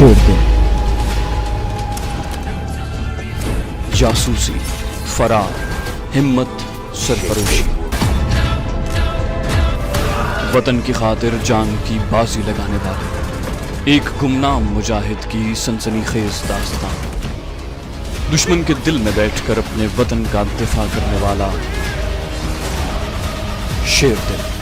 शेर दिल, जासूसी, फरार, हिम्मत, सरफरोशी, वतन की खातिर जान की बाजी लगाने वाले एक गुमनाम मुजाहिद की सनसनीखेज दास्तान, दुश्मन के दिल में बैठकर अपने वतन का दिफा करने वाला शेर दिल।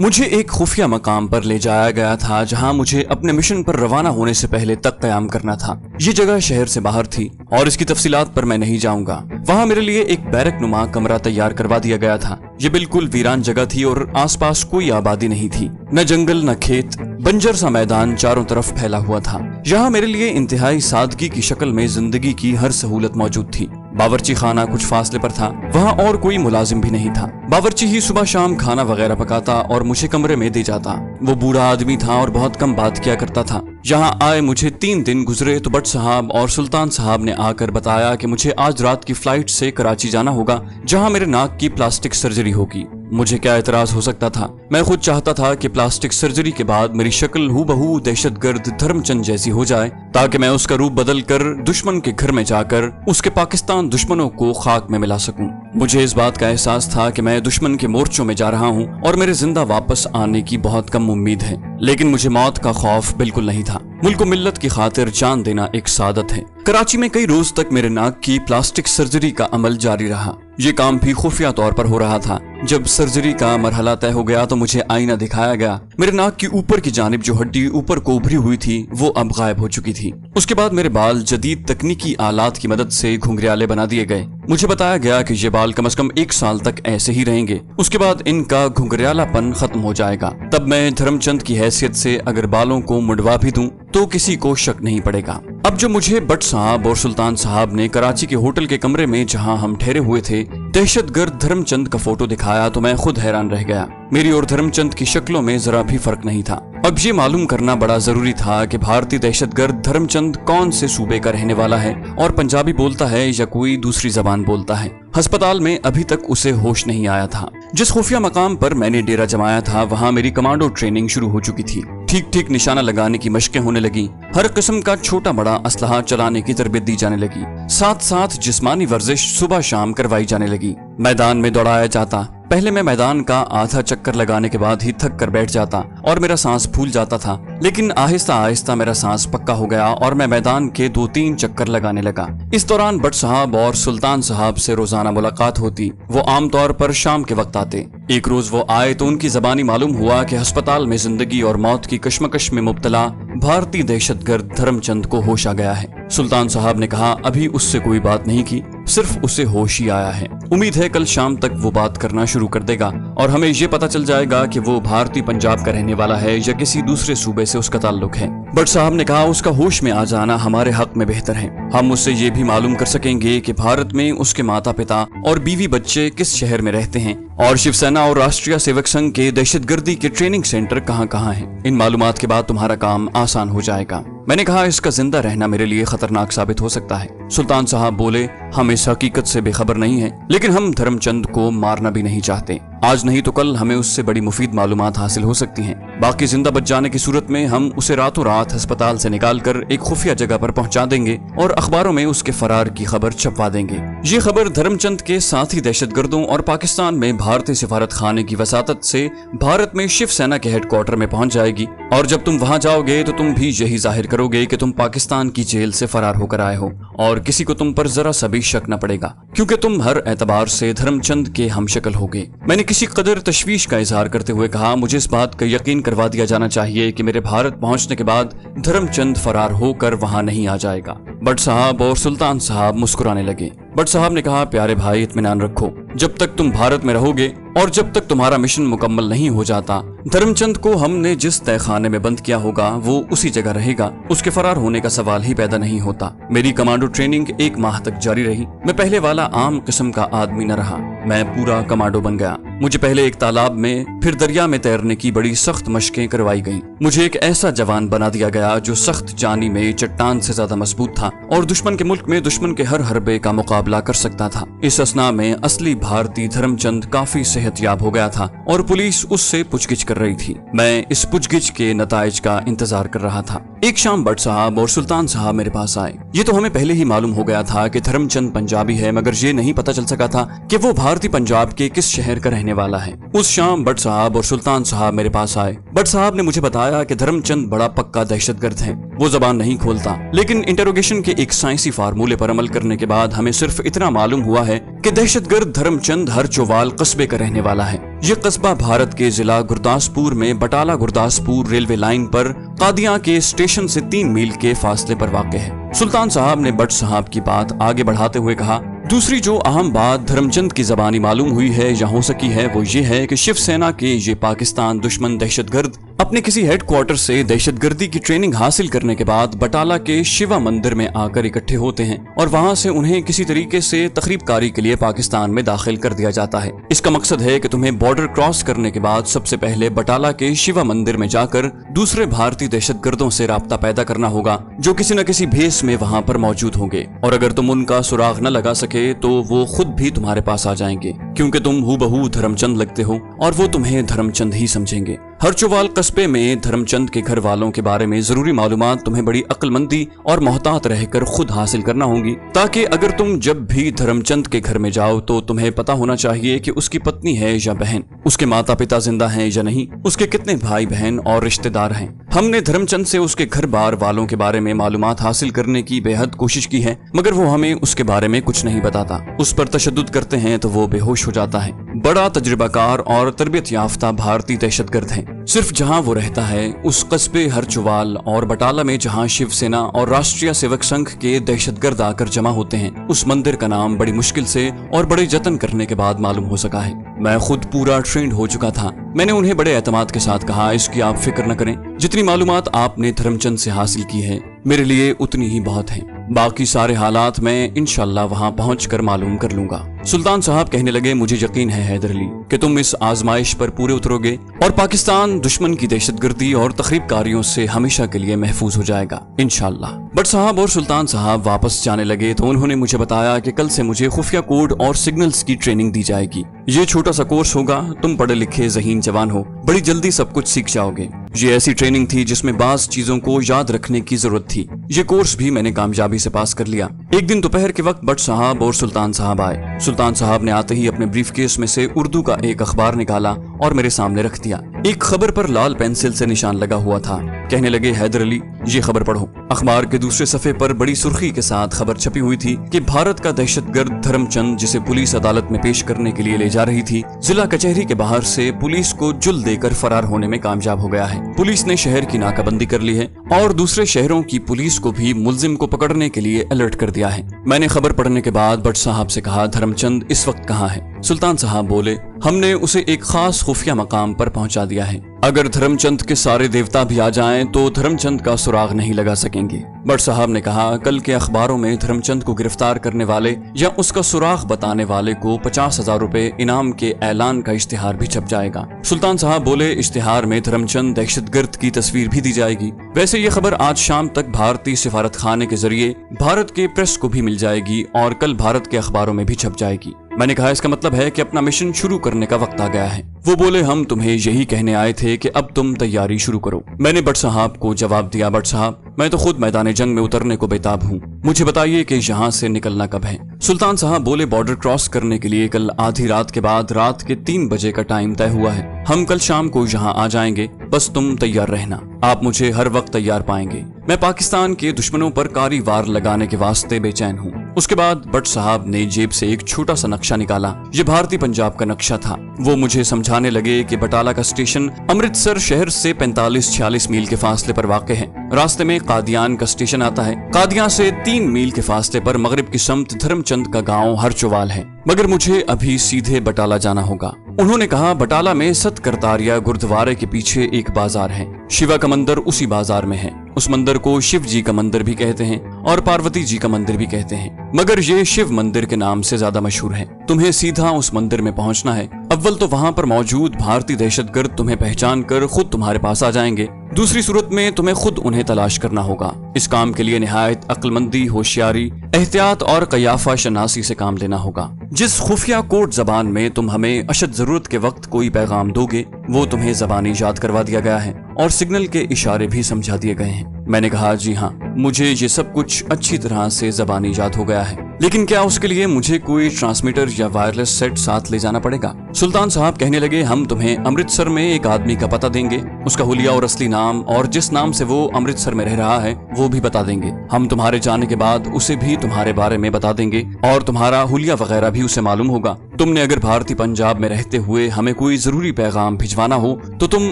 मुझे एक खुफिया मकाम पर ले जाया गया था जहां मुझे अपने मिशन पर रवाना होने से पहले तक कयाम करना था। ये जगह शहर से बाहर थी और इसकी तफसीलात पर मैं नहीं जाऊंगा। वहां मेरे लिए एक बैरक नुमा कमरा तैयार करवा दिया गया था। ये बिल्कुल वीरान जगह थी और आसपास कोई आबादी नहीं थी, न जंगल न खेत, बंजर सा मैदान चारों तरफ फैला हुआ था। यहाँ मेरे लिए इंतहाई सादगी की शक्ल में जिंदगी की हर सहूलत मौजूद थी। बावर्ची खाना कुछ फासले पर था, वहाँ और कोई मुलाजिम भी नहीं था। बावर्ची ही सुबह शाम खाना वगैरह पकाता और मुझे कमरे में दे जाता। वो बूढ़ा आदमी था और बहुत कम बात किया करता था। यहाँ आए मुझे 3 दिन गुजरे तो भट्ट साहब और सुल्तान साहब ने आकर बताया कि मुझे आज रात की फ्लाइट से कराची जाना होगा, जहाँ मेरे नाक की प्लास्टिक सर्जरी होगी। मुझे क्या एतराज हो सकता था। मैं खुद चाहता था कि प्लास्टिक सर्जरी के बाद मेरी शक्ल हूबहू दहशतगर्द धर्मचंद जैसी हो जाए, ताकि मैं उसका रूप बदल कर दुश्मन के घर में जाकर उसके पाकिस्तान दुश्मनों को खाक में मिला सकूं। मुझे इस बात का एहसास था कि मैं दुश्मन के मोर्चों में जा रहा हूं और मेरे जिंदा वापस आने की बहुत कम उम्मीद है, लेकिन मुझे मौत का खौफ बिल्कुल नहीं था। मुल्क व मिल्लत की खातिर जान देना एक सादत है। कराची में कई रोज तक मेरे नाक की प्लास्टिक सर्जरी का अमल जारी रहा। ये काम भी खुफिया तौर पर हो रहा था। जब सर्जरी का मरहला तय हो गया तो मुझे आईना दिखाया गया। मेरे नाक की ऊपर की जानिब जो हड्डी ऊपर को उभरी हुई थी वो अब गायब हो चुकी थी। उसके बाद मेरे बाल जदीद तकनीकी आलात की मदद से घुंघराले बना दिए गए। मुझे बताया गया कि ये बाल कम से कम 1 साल तक ऐसे ही रहेंगे, उसके बाद इनका घुंघरालापन खत्म हो जाएगा। तब मैं धर्मचंद की हैसियत से अगर बालों को मुड़वा भी दूं तो किसी को शक नहीं पड़ेगा। अब जो मुझे भट्ट साहब और सुल्तान साहब ने कराची के होटल के कमरे में जहां हम ठहरे हुए थे दहशतगर्द धर्मचंद का फोटो दिखाया तो मैं खुद हैरान रह गया। मेरी और धर्मचंद की शक्लों में जरा भी फर्क नहीं था। अब ये मालूम करना बड़ा जरूरी था कि भारतीय दहशतगर्द धर्मचंद कौन से सूबे का रहने वाला है और पंजाबी बोलता है या कोई दूसरी जबान बोलता है। अस्पताल में अभी तक उसे होश नहीं आया था। जिस खुफिया मकाम पर मैंने डेरा जमाया था वहाँ मेरी कमांडो ट्रेनिंग शुरू हो चुकी थी। ठीक ठीक निशाना लगाने की मशकें होने लगी। हर किस्म का छोटा बड़ा असलहा चलाने की तरबियत दी जाने लगी। साथ साथ जिस्मानी वर्जिश सुबह शाम करवाई जाने लगी। मैदान में दौड़ाया जाता। पहले मैं मैदान का आधा चक्कर लगाने के बाद ही थक कर बैठ जाता और मेरा सांस फूल जाता था, लेकिन आहिस्ता आहिस्ता मेरा सांस पक्का हो गया और मैं मैदान के 2-3 चक्कर लगाने लगा। इस दौरान भट्ट साहब और सुल्तान साहब से रोजाना मुलाकात होती। वो आमतौर पर शाम के वक्त आते। एक रोज वो आए तो उनकी जबानी मालूम हुआ कि अस्पताल में जिंदगी और मौत की कश्मकश में मुब्तला भारतीय दहशतगर्द धर्मचंद को होश आ गया है। सुल्तान साहब ने कहा अभी उससे कोई बात नहीं की, सिर्फ उसे होश ही आया है। उम्मीद है कल शाम तक वो बात करना शुरू कर देगा और हमें ये पता चल जाएगा कि वो भारतीय पंजाब का रहने वाला है या किसी दूसरे सूबे से उसका ताल्लुक है। भट्ट साहब ने कहा उसका होश में आ जाना हमारे हक में बेहतर है। हम उससे ये भी मालूम कर सकेंगे कि भारत में उसके माता पिता और बीवी बच्चे किस शहर में रहते हैं और शिवसेना और राष्ट्रीय सेवक संघ के दहशतगर्दी के ट्रेनिंग सेंटर कहाँ कहाँ हैं। इन मालूमात के बाद तुम्हारा काम आसान हो जाएगा। मैंने कहा इसका जिंदा रहना मेरे लिए खतरनाक साबित हो सकता है। सुल्तान साहब बोले हम इस हकीकत से बेखबर नहीं हैं, लेकिन हम धर्मचंद को मारना भी नहीं चाहते। आज नहीं तो कल हमें उससे बड़ी मुफीद मालूमात हासिल हो सकती हैं। बाकी जिंदा बच जाने की सूरत में हम उसे रातों रात अस्पताल से निकालकर एक खुफिया जगह पर पहुंचा देंगे और अखबारों में उसके फरार की खबर छपवा देंगे। ये खबर धर्मचंद के साथी दहशतगर्दों और पाकिस्तान में भारतीय सिफारत खाने की वसातत से भारत में शिवसेना के हेडक्वार्टर में पहुंच जाएगी और जब तुम वहां जाओगे तो तुम भी यही जाहिर करोगे कि तुम पाकिस्तान की जेल से फरार होकर आए हो और किसी को तुम पर जरा सा भी शक न पड़ेगा, क्योंकि तुम हर एतबार से धर्मचंद के हमशक्ल होगे। मैंने किसी कदर तशवीश का इजहार करते हुए कहा मुझे इस बात का यकीन करवा दिया जाना चाहिए कि मेरे भारत पहुंचने के बाद धर्मचंद फरार होकर वहां नहीं आ जाएगा। भट्ट साहब और सुल्तान साहब मुस्कुराने लगे। भट्ट साहब ने कहा प्यारे भाई इत्मीनान रखो, जब तक तुम भारत में रहोगे और जब तक तुम्हारा मिशन मुकम्मल नहीं हो जाता धर्मचंद को हमने जिस तहखाने में बंद किया होगा वो उसी जगह रहेगा। उसके फरार होने का सवाल ही पैदा नहीं होता। मेरी कमांडो ट्रेनिंग 1 माह तक जारी रही। मैं पहले वाला आम किस्म का आदमी न रहा, मैं पूरा कमांडो बन गया। मुझे पहले एक तालाब में फिर दरिया में तैरने की बड़ी सख्त मशकें करवाई गईं। मुझे एक ऐसा जवान बना दिया गया जो सख्त जानी में चट्टान से ज्यादा मजबूत था और दुश्मन के मुल्क में दुश्मन के हर हरबे का मुकाबला कर सकता था। इस असना में असली भारतीय धर्मचंद काफी सेहतयाब हो गया था और पुलिस उससे पूछगिछ कर रही थी। मैं इस पूछगिछ के नताइज का इंतजार कर रहा था। एक शाम भट्ट साहब और सुल्तान साहब मेरे पास आए। ये तो हमें पहले ही मालूम हो गया था कि धर्मचंद पंजाबी है, मगर ये नहीं पता चल सका था कि वो भारतीय पंजाब के किस शहर का रहने वाला है। उस शाम भट्ट साहब और सुल्तान साहब मेरे पास आए। भट्ट साहब ने मुझे बताया कि धर्मचंद बड़ा पक्का दहशतगर्द है। वो जबान नहीं खोलता, लेकिन इंटरोगेशन के एक साइंसी फार्मूले पर अमल करने के बाद हमें सिर्फ इतना मालूम हुआ है कि दहशतगर्द धर्मचंद हरचोवाल कस्बे का रहने वाला है। ये कस्बा भारत के जिला गुरदासपुर में बटाला गुरदासपुर रेलवे लाइन पर कादियां के स्टेशन से 3 मील के फासले पर वाक़ है। सुल्तान साहब ने भट्ट साहब की बात आगे बढ़ाते हुए कहा, दूसरी जो अहम बात धर्मचंद की जबानी मालूम हुई है या हो सकी है वो ये है कि शिवसेना के ये पाकिस्तान दुश्मन दहशतगर्द अपने किसी हेडक्वार्टर से दहशतगर्दी की ट्रेनिंग हासिल करने के बाद बटाला के शिवा मंदिर में आकर इकट्ठे होते हैं और वहां से उन्हें किसी तरीके से तखरीबकारी के लिए पाकिस्तान में दाखिल कर दिया जाता है। इसका मकसद है कि तुम्हें बॉर्डर क्रॉस करने के बाद सबसे पहले बटाला के शिवा मंदिर में जाकर दूसरे भारतीय दहशतगर्दों से राब्ता पैदा करना होगा जो किसी न किसी भेस में वहां पर मौजूद होंगे, और अगर तुम उनका सुराग न लगा सके तो वो खुद भी तुम्हारे पास आ जाएंगे, क्योंकि तुम हूबहू धर्मचंद लगते हो और वो तुम्हें धर्मचंद ही समझेंगे। हरचोवाल कस्बे में धर्मचंद के घर वालों के बारे में जरूरी मालूमात तुम्हें बड़ी अक्लमंदी और मोहतात रहकर खुद हासिल करना होंगी, ताकि अगर तुम जब भी धर्मचंद के घर में जाओ तो तुम्हें पता होना चाहिए कि उसकी पत्नी है या बहन, उसके माता पिता जिंदा हैं या नहीं, उसके कितने भाई बहन और रिश्तेदार हैं। हमने धर्मचंद से उसके घर बार वालों के बारे में मालूमात हासिल करने की बेहद कोशिश की है, मगर वो हमें उसके बारे में कुछ नहीं बताता। उस पर तशद्दुद करते हैं तो वो बेहोश हो जाता है। बड़ा तजुर्बाकार और तरबियत याफ्ता भारतीय दहशतगर्द है। सिर्फ जहां वो रहता है उस कस्बे हरचोवाल और बटाला में जहां शिवसेना और राष्ट्रीय सेवक संघ के दहशतगर्द आकर जमा होते हैं, उस मंदिर का नाम बड़ी मुश्किल से और बड़े जतन करने के बाद मालूम हो सका है। मैं खुद पूरा ट्रेंड हो चुका था। मैंने उन्हें बड़े एतमाद के साथ कहा, इसकी आप फिक्र न करें, जितनी मालूमात आपने धर्मचंद से हासिल की है मेरे लिए उतनी ही बहुत है। बाकी सारे हालात मैं इंशाल्लाह वहां पहुंचकर मालूम कर लूंगा। सुल्तान साहब कहने लगे, मुझे यकीन है हैदर अली कि तुम इस आजमाइश पर पूरे उतरोगे और पाकिस्तान दुश्मन की दहशतगर्दी और तखरीबकारियों से हमेशा के लिए महफूज हो जाएगा इंशाल्लाह। भट्ट साहब और सुल्तान साहब वापस जाने लगे तो उन्होंने मुझे बताया कि कल से मुझे खुफिया कोड और सिग्नल्स की ट्रेनिंग दी जाएगी। ये छोटा सा कोर्स होगा, तुम पढ़े लिखे ज़हीन जवान हो, बड़ी जल्दी सब कुछ सीख जाओगे। ये ऐसी ट्रेनिंग थी जिसमें बाज़ चीजों को याद रखने की जरूरत थी। ये कोर्स भी मैंने कामयाबी से पास कर लिया। एक दिन दोपहर के वक्त भट्ट साहब और सुल्तान साहब आए। सुल्तान साहब ने आते ही अपने ब्रीफकेस में से उर्दू का एक अखबार निकाला और मेरे सामने रख दिया। एक खबर पर लाल पेंसिल से निशान लगा हुआ था। कहने लगे, हैदर अली ये खबर पढ़ो। अखबार के दूसरे सफे पर बड़ी सुर्खी के साथ खबर छपी हुई थी कि भारत का दहशतगर्द धर्मचंद, जिसे पुलिस अदालत में पेश करने के लिए ले जा रही थी, जिला कचहरी के बाहर से पुलिस को जुल देकर फरार होने में कामयाब हो गया है। पुलिस ने शहर की नाकाबंदी कर ली है और दूसरे शहरों की पुलिस को भी मुल्जिम को पकड़ने के लिए अलर्ट कर दिया है। मैंने खबर पढ़ने के बाद भट्ट साहब से कहा, धर्मचंद इस वक्त कहाँ है? सुल्तान साहब बोले, हमने उसे एक खास खुफिया मकाम पर पहुंचा दिया है। अगर धर्मचंद के सारे देवता भी आ जाएं तो धर्मचंद का सुराग नहीं लगा सकेंगे। भट्ट साहब ने कहा, कल के अखबारों में धर्मचंद को गिरफ्तार करने वाले या उसका सुराग बताने वाले को 50,000 रुपए इनाम के ऐलान का इश्तिहार भी छप जाएगा। सुल्तान साहब बोले, इश्तिहार में धर्मचंद दहशतगर्द की तस्वीर भी दी जाएगी। वैसे ये खबर आज शाम तक भारतीय सिफारत खाने के जरिए भारत के प्रेस को भी मिल जाएगी और कल भारत के अखबारों में भी छप जाएगी। मैंने कहा, इसका मतलब है कि अपना मिशन शुरू करने का वक्त आ गया है। वो बोले, हम तुम्हें यही कहने आए थे कि अब तुम तैयारी शुरू करो। मैंने भट्ट साहब को जवाब दिया, भट्ट साहब मैं तो खुद मैदान जंग में उतरने को बेताब हूँ, मुझे बताइए कि यहाँ से निकलना कब है? सुल्तान साहब बोले, बॉर्डर क्रॉस करने के लिए कल आधी रात के बाद रात के 3 बजे का टाइम तय हुआ है। हम कल शाम को यहाँ आ जाएंगे, बस तुम तैयार रहना। आप मुझे हर वक्त तैयार पाएंगे। मैं पाकिस्तान के दुश्मनों पर कारी वार लगाने के वास्ते बेचैन हूँ। उसके बाद भट्ट साहब ने जेब से एक छोटा सा नक्शा निकाला। ये भारतीय पंजाब का नक्शा था। वो मुझे समझाने लगे कि बटाला का स्टेशन अमृतसर शहर से 45-46 मील के फासले पर वाक़े है। रास्ते में कादियान का स्टेशन आता है। कादियान से 3 मील के फासले पर मगरिब की समत धर्मचंद का गांव हरचोवाल है, मगर मुझे अभी सीधे बटाला जाना होगा। उन्होंने कहा, बटाला में सतकरतारिया गुरुद्वारे के पीछे एक बाजार है। शिवा का मंदिर उसी बाजार में है। उस मंदिर को शिव जी का मंदिर भी कहते हैं और पार्वती जी का मंदिर भी कहते हैं, मगर ये शिव मंदिर के नाम से ज्यादा मशहूर है। तुम्हें सीधा उस मंदिर में पहुंचना है। अव्वल तो वहां पर मौजूद भारतीय दहशतगर्द तुम्हें पहचान कर खुद तुम्हारे पास आ जाएंगे। दूसरी सूरत में तुम्हें खुद उन्हें तलाश करना होगा। इस काम के लिए निहायत अक्लमंदी, होशियारी, एहतियात और कयाफा शनासी से काम लेना होगा। जिस खुफिया कोड जबान में तुम हमें अशद जरूरत के वक्त कोई पैगाम दोगे वो तुम्हें जबानी याद करवा दिया गया है और सिग्नल के इशारे भी समझा दिए गए हैं। मैंने कहा, जी हाँ, मुझे ये सब कुछ अच्छी तरह से जबानी याद हो गया है, लेकिन क्या उसके लिए मुझे कोई ट्रांसमीटर या वायरलेस सेट साथ ले जाना पड़ेगा? सुल्तान साहब कहने लगे, हम तुम्हें अमृतसर में एक आदमी का पता देंगे, उसका हुलिया और असली नाम और जिस नाम से वो अमृतसर में रह रहा है वो भी बता देंगे। हम तुम्हारे जाने के बाद उसे भी तुम्हारे बारे में बता देंगे और तुम्हारा हुलिया वगैरह भी उसे मालूम होगा। तुमने अगर भारतीय पंजाब में रहते हुए हमें कोई जरूरी पैगाम भिजवाना हो तो तुम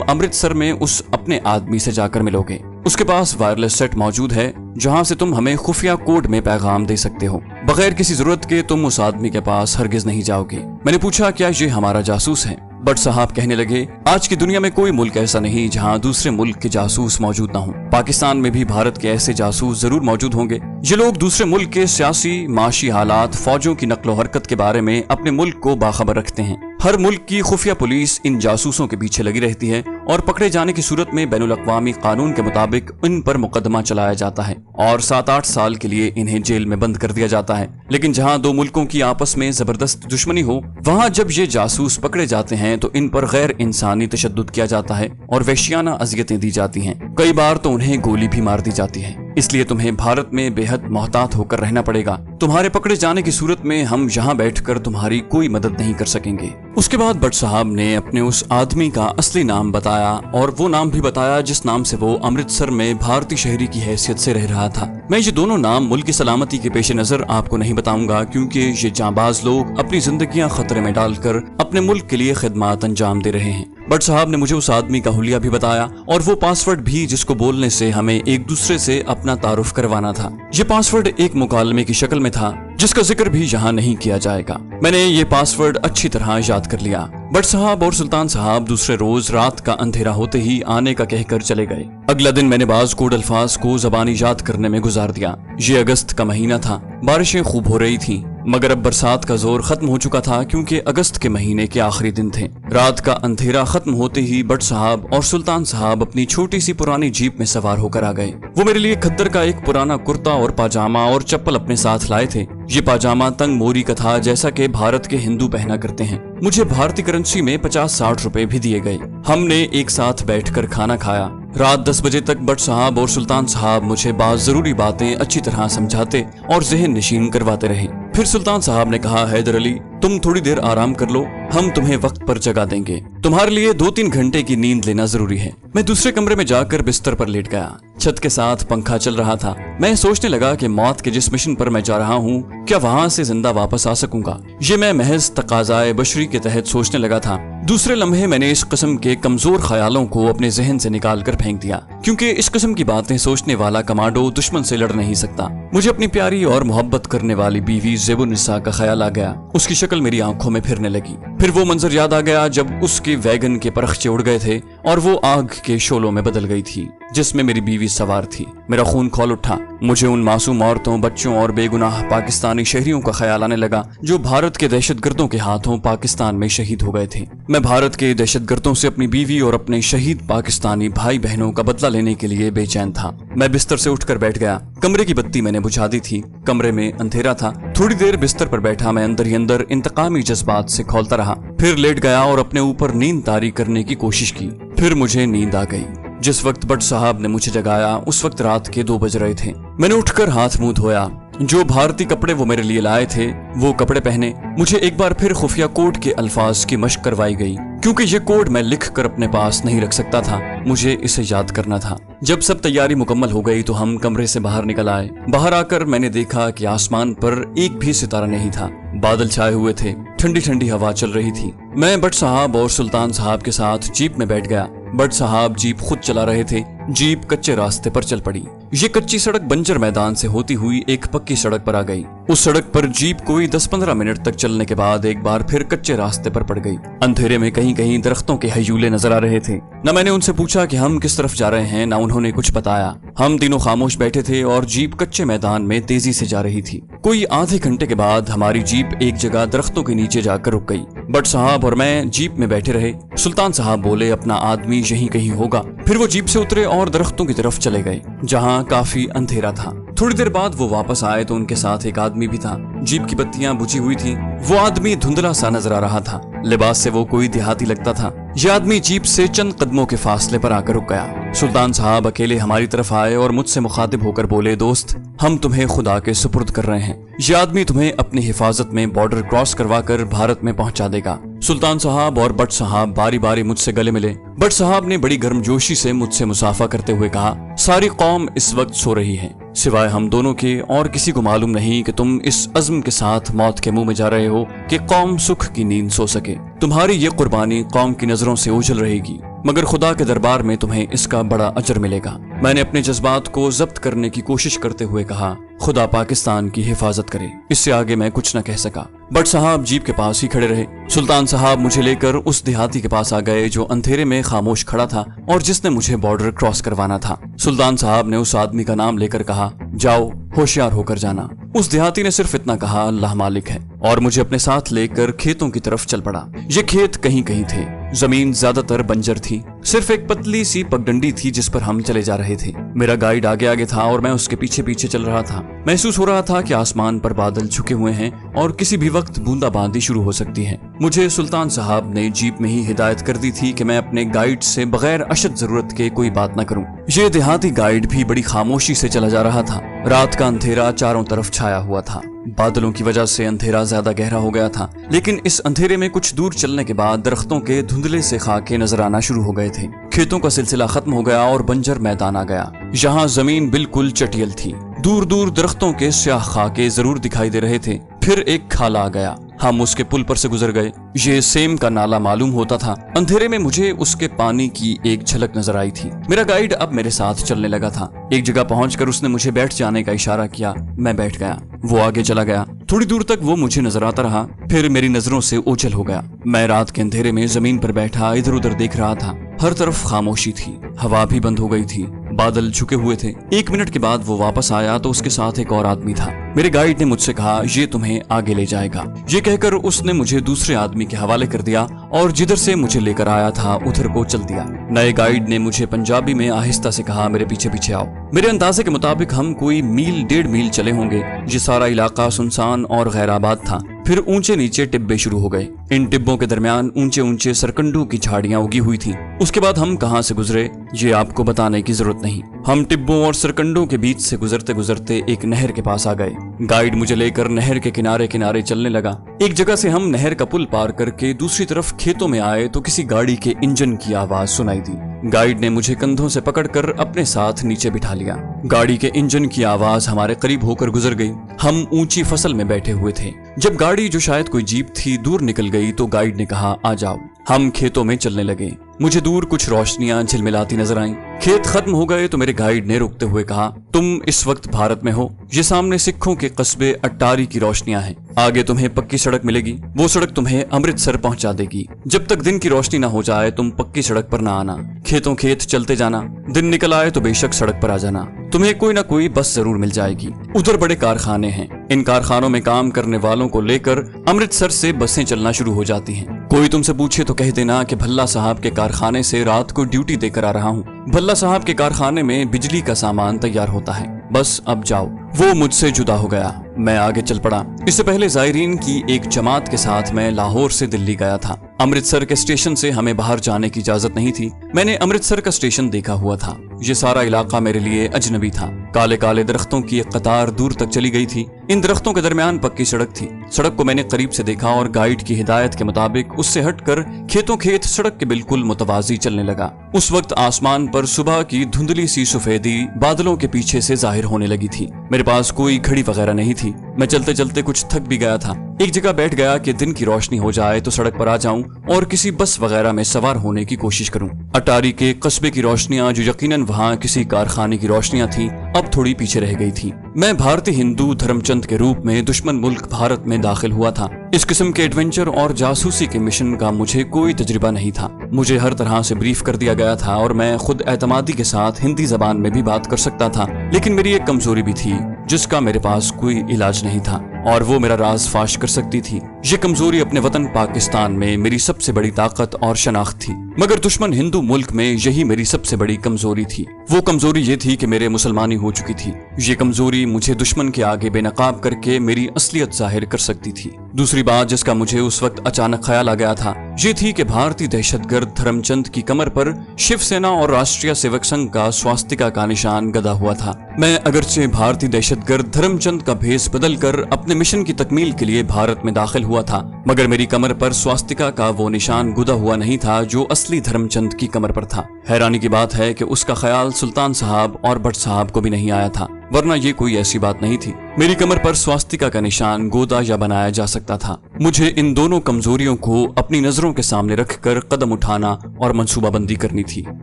अमृतसर में उस अपने आदमी से जाकर मिलोगे। उसके पास वायरलेस सेट मौजूद है जहां से तुम हमें खुफिया कोड में पैगाम दे सकते हो। बगैर किसी जरूरत के तुम उस आदमी के पास हरगिज नहीं जाओगे। मैंने पूछा, क्या ये हमारा जासूस है? बट साहब कहने लगे, आज की दुनिया में कोई मुल्क ऐसा नहीं जहां दूसरे मुल्क के जासूस मौजूद ना हो। पाकिस्तान में भी भारत के ऐसे जासूस जरूर मौजूद होंगे। ये लोग दूसरे मुल्क के सियासी, माशी हालात, फौजों की नकलो हरकत के बारे में अपने मुल्क को बाखबर रखते हैं। हर मुल्क की खुफिया पुलिस इन जासूसों के पीछे लगी रहती है और पकड़े जाने की सूरत में बैनुल अक़वामी कानून के मुताबिक इन पर मुकदमा चलाया जाता है और 7-8 साल के लिए इन्हें जेल में बंद कर दिया जाता है। लेकिन जहां दो मुल्कों की आपस में जबरदस्त दुश्मनी हो वहां जब ये जासूस पकड़े जाते हैं तो इन पर गैर इंसानी तशद्दुद किया जाता है और वहशियाना अज़ियतें दी जाती हैं। कई बार तो उन्हें गोली भी मार दी जाती है। इसलिए तुम्हें भारत में बेहद मोहतात होकर रहना पड़ेगा। तुम्हारे पकड़े जाने की सूरत में हम यहाँ बैठकर तुम्हारी कोई मदद नहीं कर सकेंगे। उसके बाद भट्ट साहब ने अपने उस आदमी का असली नाम बताया और वो नाम भी बताया जिस नाम से वो अमृतसर में भारतीय शहरी की हैसियत से रह रहा था। मैं ये दोनों नाम मुल्क की सलामती के पेश नजर आपको नहीं बताऊंगा क्योंकि ये जांबाज लोग अपनी जिंदगियां खतरे में डालकर अपने मुल्क के लिए खिदमत अंजाम दे रहे हैं। भट्ट साहब ने मुझे उस आदमी का हुलिया भी बताया और वो पासवर्ड भी जिसको बोलने से हमें एक दूसरे से अपना तारुफ करवाना था। ये पासवर्ड एक मुकालमे की शक्ल में था जिसका जिक्र भी यहाँ नहीं किया जाएगा। मैंने ये पासवर्ड अच्छी तरह याद कर लिया। भट्ट साहब और सुल्तान साहब दूसरे रोज रात का अंधेरा होते ही आने का कहकर चले गए। अगला दिन मैंने बाज कोड अल्फाज को जबानी याद करने में गुजार दिया। ये अगस्त का महीना था, बारिशें खूब हो रही थी मगर अब बरसात का जोर खत्म हो चुका था क्योंकि अगस्त के महीने के आखिरी दिन थे। रात का अंधेरा खत्म होते ही भट्ट साहब और सुल्तान साहब अपनी छोटी सी पुरानी जीप में सवार होकर आ गए। वो मेरे लिए खद्दर का एक पुराना कुर्ता और पाजामा और चप्पल अपने साथ लाए थे। ये पाजामा तंग मोरी का था जैसा कि भारत के हिंदू पहना करते हैं। मुझे भारतीय करेंसी में 50-60 रुपए भी दिए गए। हमने एक साथ बैठकर खाना खाया। रात 10 बजे तक भट्ट साहब और सुल्तान साहब मुझे बात जरूरी बातें अच्छी तरह समझाते और ज़हन नशीन करवाते रहे। फिर सुल्तान साहब ने कहा, हैदर अली तुम थोड़ी देर आराम कर लो, हम तुम्हें वक्त पर जगा देंगे। तुम्हारे लिए 2-3 घंटे की नींद लेना जरूरी है। मैं दूसरे कमरे में जाकर बिस्तर पर लेट गया। छत के साथ पंखा चल रहा था। मैं सोचने लगा कि मौत के जिस मिशन पर मैं जा रहा हूँ क्या वहाँ से जिंदा वापस आ सकूंगा। ये मैं महज तकाज़ाए बशरी के तहत सोचने लगा था। दूसरे लम्हे मैंने इस किस्म के कमजोर ख्यालों को अपने जहन से निकाल कर फेंक दिया क्योंकि इस किस्म की बातें सोचने वाला कमांडो दुश्मन से लड़ नहीं सकता। मुझे अपनी प्यारी और मोहब्बत करने वाली बीवी ज़ेबुन्निसा का ख्याल आ गया। उसकी शक्ल मेरी आंखों में फिरने लगी। फिर वो मंजर याद आ गया जब उसके वैगन के परखचे उड़ गए थे और वो आग के शोलों में बदल गई थी जिसमें मेरी बीवी सवार थी। मेरा खून खौल उठा। मुझे उन मासूम औरतों, बच्चों और बेगुनाह पाकिस्तानी शहरियों का ख्याल आने लगा जो भारत के दहशतगर्दों के हाथों पाकिस्तान में शहीद हो गए थे। मैं भारत के दहशतगर्दों से अपनी बीवी और अपने शहीद पाकिस्तानी भाई बहनों का बदला लेने के लिए बेचैन था। मैं बिस्तर से उठकर बैठ गया। कमरे की बत्ती मैंने बुझा दी थी। कमरे में अंधेरा था। थोड़ी देर बिस्तर पर बैठा मैं अंदर ही अंदर इंतकामी जज्बात से खौलता रहा। फिर लेट गया और अपने ऊपर नींद तारी करने की कोशिश की। फिर मुझे नींद आ गई। जिस वक्त भट्ट साहब ने मुझे जगाया उस वक्त रात के 2 बज रहे थे। मैंने उठकर हाथ मुंह धोया। जो भारतीय कपड़े वो मेरे लिए लाए थे वो कपड़े पहने। मुझे एक बार फिर खुफिया कोड के अल्फाज की मशक करवाई गई क्योंकि ये कोड मैं लिख कर अपने पास नहीं रख सकता था। मुझे इसे याद करना था। जब सब तैयारी मुकम्मल हो गई तो हम कमरे से बाहर निकल आए। बाहर आकर मैंने देखा कि आसमान पर एक भी सितारा नहीं था। बादल छाए हुए थे। ठंडी ठंडी हवा चल रही थी। मैं भट्ट साहब और सुल्तान साहब के साथ जीप में बैठ गया। भट्ट साहब जीप खुद चला रहे थे। जीप कच्चे रास्ते पर चल पड़ी। ये कच्ची सड़क बंजर मैदान से होती हुई एक पक्की सड़क पर आ गई। उस सड़क पर जीप कोई 10-15 मिनट तक चलने के बाद एक बार फिर कच्चे रास्ते पर पड़ गई। अंधेरे में कहीं कहीं दरख्तों के हयूले नजर आ रहे थे। न मैंने उनसे पूछा कि हम किस तरफ जा रहे हैं, न उन्होंने कुछ बताया। हम तीनों खामोश बैठे थे और जीप कच्चे मैदान में तेजी से जा रही थी। कोई आधे घंटे के बाद हमारी जीप एक जगह दरख्तों के नीचे जाकर रुक गई। बट साहब और मैं जीप में बैठे रहे। सुल्तान साहब बोले अपना आदमी यहीं कहीं होगा। फिर वो जीप से उतरे और दरख्तों की तरफ चले गए जहाँ काफी अंधेरा था। थोड़ी देर बाद वो वापस आए तो उनके साथ एक आदमी भी था। जीप की बत्तियां बुझी हुई थी। वो आदमी धुंधला सा नजर आ रहा था। लिबास से वो कोई देहाती लगता था। यह आदमी जीप से चंद कदमों के फासले पर आकर रुक गया। सुल्तान साहब अकेले हमारी तरफ आए और मुझसे मुखातिब होकर बोले, दोस्त हम तुम्हें खुदा के सुपुर्द कर रहे हैं। यह आदमी तुम्हें अपनी हिफाजत में बॉर्डर क्रॉस करवा कर भारत में पहुंचा देगा। सुल्तान साहब और बट साहब बारी बारी मुझसे गले मिले। बट साहब ने बड़ी गर्मजोशी से मुझसे मुसाफा करते हुए कहा, सारी कौम इस वक्त सो रही है, सिवाय हम दोनों के और किसी को मालूम नहीं कि तुम इस अज़्म के साथ मौत के मुंह में जा रहे हो कि कौम सुख की नींद सो सके। तुम्हारी ये कुर्बानी कौम की नजरों से ओझल रहेगी, मगर खुदा के दरबार में तुम्हें इसका बड़ा अजर मिलेगा। मैंने अपने जज्बात को जब्त करने की कोशिश करते हुए कहा, खुदा पाकिस्तान की हिफाजत करे। इससे आगे मैं कुछ न कह सका। बट साहब जीप के पास ही खड़े रहे। सुल्तान साहब मुझे लेकर उस देहाती के पास आ गए जो अंधेरे में खामोश खड़ा था और जिसने मुझे बॉर्डर क्रॉस करवाना था। सुल्तान साहब ने उस आदमी का नाम लेकर कहा, जाओ होशियार होकर जाना। उस देहाती ने सिर्फ इतना कहा, अल्लाह मालिक है, और मुझे अपने साथ लेकर खेतों की तरफ चल पड़ा। ये खेत कहीं कहीं थे। जमीन ज्यादातर बंजर थी। सिर्फ एक पतली सी पगडंडी थी जिस पर हम चले जा रहे थे। मेरा गाइड आगे आगे था और मैं उसके पीछे पीछे चल रहा था। महसूस हो रहा था कि आसमान पर बादल झुके हुए हैं और किसी भी वक्त बूंदाबांदी शुरू हो सकती है। मुझे सुल्तान साहब ने जीप में ही हिदायत कर दी थी कि मैं अपने गाइड से बगैर अशद जरूरत के कोई बात न करूं। ये देहाती गाइड भी बड़ी खामोशी से चला जा रहा था। रात का अंधेरा चारों तरफ छाया हुआ था। बादलों की वजह से अंधेरा ज्यादा गहरा हो गया था, लेकिन इस अंधेरे में कुछ दूर चलने के बाद दरख्तों के धुंधले से खाके नजर आना शुरू हो गए थे। खेतों का सिलसिला खत्म हो गया और बंजर मैदान आ गया। यहाँ जमीन बिल्कुल चटियल थी। दूर दूर दरख्तों के स्याह खाके जरूर दिखाई दे रहे थे। फिर एक खाला आ गया। हम उसके पुल पर से गुजर गए। ये सेम का नाला मालूम होता था। अंधेरे में मुझे उसके पानी की एक झलक नजर आई थी। मेरा गाइड अब मेरे साथ चलने लगा था। एक जगह पहुंचकर उसने मुझे बैठ जाने का इशारा किया। मैं बैठ गया। वो आगे चला गया। थोड़ी दूर तक वो मुझे नजर आता रहा, फिर मेरी नजरों से ओझल हो गया। मैं रात के अंधेरे में जमीन पर बैठा इधर उधर देख रहा था। हर तरफ खामोशी थी। हवा भी बंद हो गई थी। बादल झुके हुए थे। 1 मिनट के बाद वो वापस आया तो उसके साथ एक और आदमी था। मेरे गाइड ने मुझसे कहा, ये तुम्हें आगे ले जाएगा। ये कहकर उसने मुझे दूसरे आदमी के हवाले कर दिया और जिधर से मुझे लेकर आया था उधर को चल दिया। नए गाइड ने मुझे पंजाबी में आहिस्ता से कहा, मेरे पीछे पीछे आओ। मेरे अंदाजे के मुताबिक हम कोई मील 1.5 मील चले होंगे। ये सारा इलाका सुनसान और गैर आबाद था। फिर ऊंचे नीचे टिब्बे शुरू हो गए। इन टिब्बों के दरमियान ऊंचे ऊंचे सरकंडों की झाड़ियां उगी हुई थी। उसके बाद हम कहां से गुजरे ये आपको बताने की जरूरत नहीं। हम टिब्बों और सरकंडों के बीच से गुजरते गुजरते एक नहर के पास आ गए। गाइड मुझे लेकर नहर के किनारे किनारे चलने लगा। एक जगह से हम नहर का पुल पार करके दूसरी तरफ खेतों में आए तो किसी गाड़ी के इंजन की आवाज सुनाई दी। गाइड ने मुझे कंधों से पकड़कर अपने साथ नीचे बिठा लिया। गाड़ी के इंजन की आवाज हमारे करीब होकर गुजर गई। हम ऊंची फसल में बैठे हुए थे। जब गाड़ी, जो शायद कोई जीप थी, दूर निकल गई तो गाइड ने कहा, आ जाओ। हम खेतों में चलने लगे। मुझे दूर कुछ रोशनियां झिलमिलाती नजर आईं। खेत खत्म हो गए तो मेरे गाइड ने रुकते हुए कहा, तुम इस वक्त भारत में हो। ये सामने सिखों के कस्बे अट्टारी की रोशनियां हैं। आगे तुम्हें पक्की सड़क मिलेगी। वो सड़क तुम्हें अमृतसर पहुंचा देगी। जब तक दिन की रोशनी ना हो जाए तुम पक्की सड़क पर ना आना। खेतों खेत चलते जाना। दिन निकल आए तो बेशक सड़क पर आ जाना। तुम्हें कोई ना कोई बस जरूर मिल जाएगी। उधर बड़े कारखाने हैं। इन कारखानों में काम करने वालों को लेकर अमृतसर से बसें चलना शुरू हो जाती हैं। कोई तुमसे पूछे तो कह देना कि भल्ला साहब के कारखाने से रात को ड्यूटी देकर आ रहा हूँ। भल्ला साहब के कारखाने में बिजली का सामान तैयार होता है। बस अब जाओ। वो मुझसे जुदा हो गया। मैं आगे चल पड़ा। इससे पहले जायरीन की एक जमात के साथ मैं लाहौर से दिल्ली गया था। अमृतसर के स्टेशन से हमें बाहर जाने की इजाजत नहीं थी। मैंने अमृतसर का स्टेशन देखा हुआ था। ये सारा इलाका मेरे लिए अजनबी था। काले काले दरख्तों की एक कतार दूर तक चली गई थी। इन दरख्तों के दरमियान पक्की सड़क थी। सड़क को मैंने करीब से देखा और गाइड की हिदायत के मुताबिक उससे हटकर खेतों खेत सड़क के बिल्कुल मुतवाजी चलने लगा। उस वक्त आसमान पर सुबह की धुंधली सी सफेदी बादलों के पीछे से जाहिर होने लगी थी। मेरे पास कोई घड़ी वगैरह नहीं थी। मैं चलते चलते कुछ थक भी गया था। एक जगह बैठ गया कि दिन की रोशनी हो जाए तो सड़क पर आ जाऊं और किसी बस वगैरह में सवार होने की कोशिश करूं। अटारी के कस्बे की रोशनियां, जो यकीनन वहां किसी कारखाने की रोशनियां थी, अब थोड़ी पीछे रह गई थी। मैं भारतीय हिंदू धर्मचंद के रूप में दुश्मन मुल्क भारत में दाखिल हुआ था। इस किस्म के एडवेंचर और जासूसी के मिशन का मुझे कोई तजुर्बा नहीं था। मुझे हर तरह से ब्रीफ कर दिया गया था और मैं खुद एतमादी के साथ हिंदी जबान में भी बात कर सकता था। लेकिन मेरी एक कमजोरी भी थी जिसका मेरे पास कोई इलाज नहीं था और वो मेरा राज फाश कर सकती थी। ये कमजोरी अपने वतन पाकिस्तान में मेरी सबसे बड़ी ताकत और शनाख्त थी, मगर दुश्मन हिंदू मुल्क में यही मेरी सबसे बड़ी कमजोरी थी। वो कमजोरी ये थी कि मेरे मुसलमानी हो चुकी थी। ये कमजोरी मुझे दुश्मन के आगे बेनकाब करके मेरी असलियत जाहिर कर सकती थी। दूसरी बात जिसका मुझे उस वक्त अचानक ख्याल आ गया था, ये थी कि भारतीय दहशतगर्द धर्मचंद की कमर पर शिवसेना और राष्ट्रीय सेवक संघ का स्वास्तिका का निशान गदा हुआ था। मैं अगरचे भारतीय दहशतगर्द धर्मचंद का भेष बदल कर अपने मिशन की तकमील के लिए भारत में दाखिल हुआ था, मगर मेरी कमर पर स्वास्तिका का वो निशान गुदा हुआ नहीं था जो असली धर्मचंद की कमर पर था। हैरानी की बात है कि उसका ख्याल सुल्तान साहब और भट्ट साहब को भी नहीं आया था, वरना ये कोई ऐसी बात नहीं थी। मेरी कमर पर स्वास्तिका का निशान गोदा या बनाया जा सकता था। मुझे इन दोनों कमजोरियों को अपनी नजरों के सामने रखकर कदम उठाना और मंसूबाबंदी करनी थी।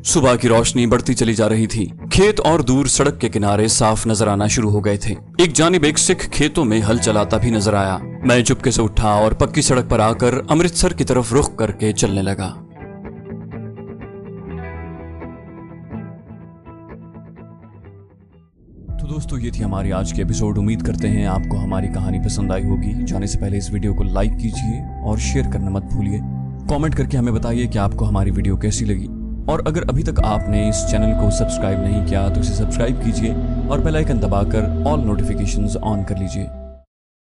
सुबह की रोशनी बढ़ती चली जा रही थी। खेत और दूर सड़क के किनारे साफ नजर आना शुरू हो गए थे। एक जानिब एक सिख खेतों में हल चलाता भी नजर आया। मैं चुपके से उठा और पक्की सड़क पर आकर अमृतसर की तरफ रुख करके चलने लगा। तो दोस्तों, ये थी हमारी आज की एपिसोड। उम्मीद करते हैं आपको हमारी कहानी पसंद आई होगी। जाने से पहले इस वीडियो को लाइक कीजिए और शेयर करना मत भूलिए। कमेंट करके हमें बताइए कि आपको हमारी वीडियो कैसी लगी, और अगर अभी तक आपने इस चैनल को सब्सक्राइब नहीं किया तो इसे सब्सक्राइब कीजिए और बेल आइकन दबाकर ऑल नोटिफिकेशंस ऑन कर लीजिए।